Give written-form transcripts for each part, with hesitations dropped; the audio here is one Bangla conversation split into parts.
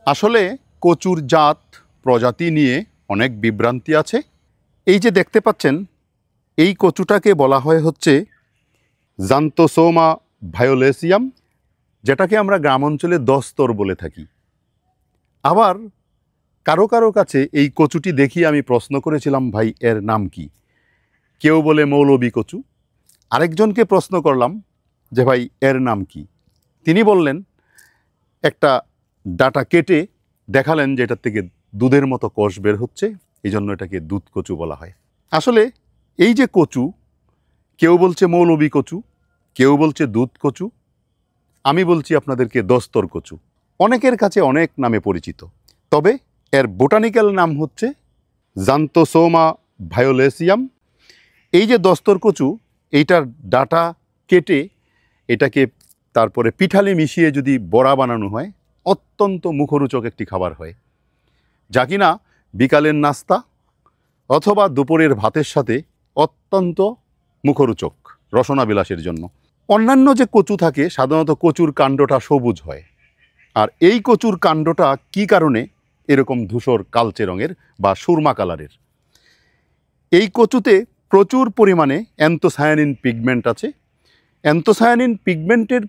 আসলে কচুর জাত প্রজাতি নিয়ে অনেক বিভ্রান্তি আছে। এই যে দেখতে পাচ্ছেন, এই কচুটাকে বলা হয় হচ্ছে জান্তোসোমা ভায়োলেসিয়াম, যেটাকে আমরা গ্রাম অঞ্চলে দস্তর বলে থাকি। আবার কারো কারো কাছে এই কচুটি দেখিয়ে আমি প্রশ্ন করেছিলাম, ভাই এর নাম কি? কেউ বলে মৌলবী কচু। আরেকজনকে প্রশ্ন করলাম যে ভাই এর নাম কি? তিনি বললেন, একটা ডাটা কেটে দেখালেন যে এটার থেকে দুধের মতো কোষ বের হচ্ছে, এই জন্য এটাকে দুধ কচু বলা হয়। আসলে এই যে কচু, কেউ বলছে মৌলবী কচু, কেউ বলছে দুধ কচু, আমি বলছি আপনাদেরকে দস্তর কচু। অনেকের কাছে অনেক নামে পরিচিত, তবে এর বোটানিক্যাল নাম হচ্ছে জান্তোসোমা ভায়োলেসিয়াম। এই যে দস্তর কচু, এইটার ডাটা কেটে এটাকে তারপরে পিঠালি মিশিয়ে যদি বড়া বানানো হয়, অত্যন্ত মুখরোচক একটি খাবার হয়, যা কিনা বিকালের নাস্তা অথবা দুপুরের ভাতের সাথে অত্যন্ত মুখরোচক, রসনাবিলাসের জন্য। অন্যান্য যে কচু থাকে, সাধারণত কচুর কাণ্ডটা সবুজ হয়, আর এই কচুর কাণ্ডটা কি কারণে এরকম ধূসর কালচে রঙের বা সুরমা কালারের? এই কচুতে প্রচুর পরিমাণে অ্যান্থোসায়ানিন পিগমেন্ট আছে। অ্যান্থোসায়ানিন পিগমেন্টের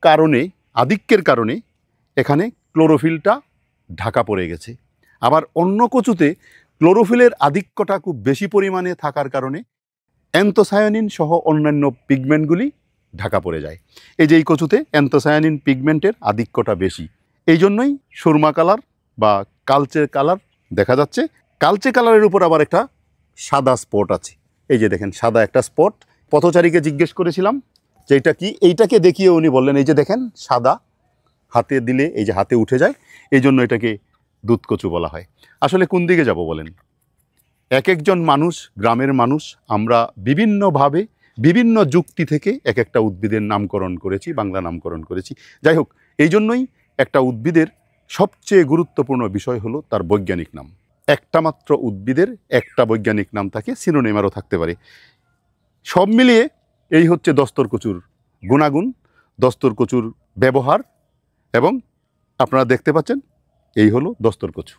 কারণে, আধিক্যের কারণে এখানে ক্লোরোফিলটা ঢাকা পড়ে গেছে। আবার অন্য কচুতে ক্লোরোফিলের আধিক্যটা খুব বেশি পরিমাণে থাকার কারণে অ্যান্থোসায়ানিন সহ অন্যান্য পিগমেন্টগুলি ঢাকা পড়ে যায়। এই যে এই কচুতে অ্যান্থোসায়ানিন পিগমেন্টের আধিক্যটা বেশি, এই জন্যই সুরমা কালার বা কালচে কালার দেখা যাচ্ছে। কালচে কালারের উপর আবার একটা সাদা স্পট আছে। এই যে দেখেন, সাদা একটা স্পট। পথচারীকে জিজ্ঞেস করেছিলাম যে এটা কি, এইটাকে দেখিয়ে উনি বললেন, এই যে দেখেন সাদা, হাতে দিলে এই যে হাতে উঠে যায়, এই জন্য এটাকে দুধ কচু বলা হয়। আসলে কোন দিকে যাব বলেন? এক একজন মানুষ, গ্রামের মানুষ, আমরা বিভিন্নভাবে বিভিন্ন যুক্তি থেকে এক একটা উদ্ভিদের নামকরণ করেছি, বাংলা নামকরণ করেছি। যাই হোক, এই জন্যই একটা উদ্ভিদের সবচেয়ে গুরুত্বপূর্ণ বিষয় হলো তার বৈজ্ঞানিক নাম। একটা মাত্র উদ্ভিদের একটা বৈজ্ঞানিক নাম থাকে, সিনোনিম আরও থাকতে পারে। সব মিলিয়ে এই হচ্ছে দস্তর কচুর গুণাগুণ, দস্তর কচুর ব্যবহার, এবং আপনারা দেখতে পাচ্ছেন এই হলো দস্তর কচু।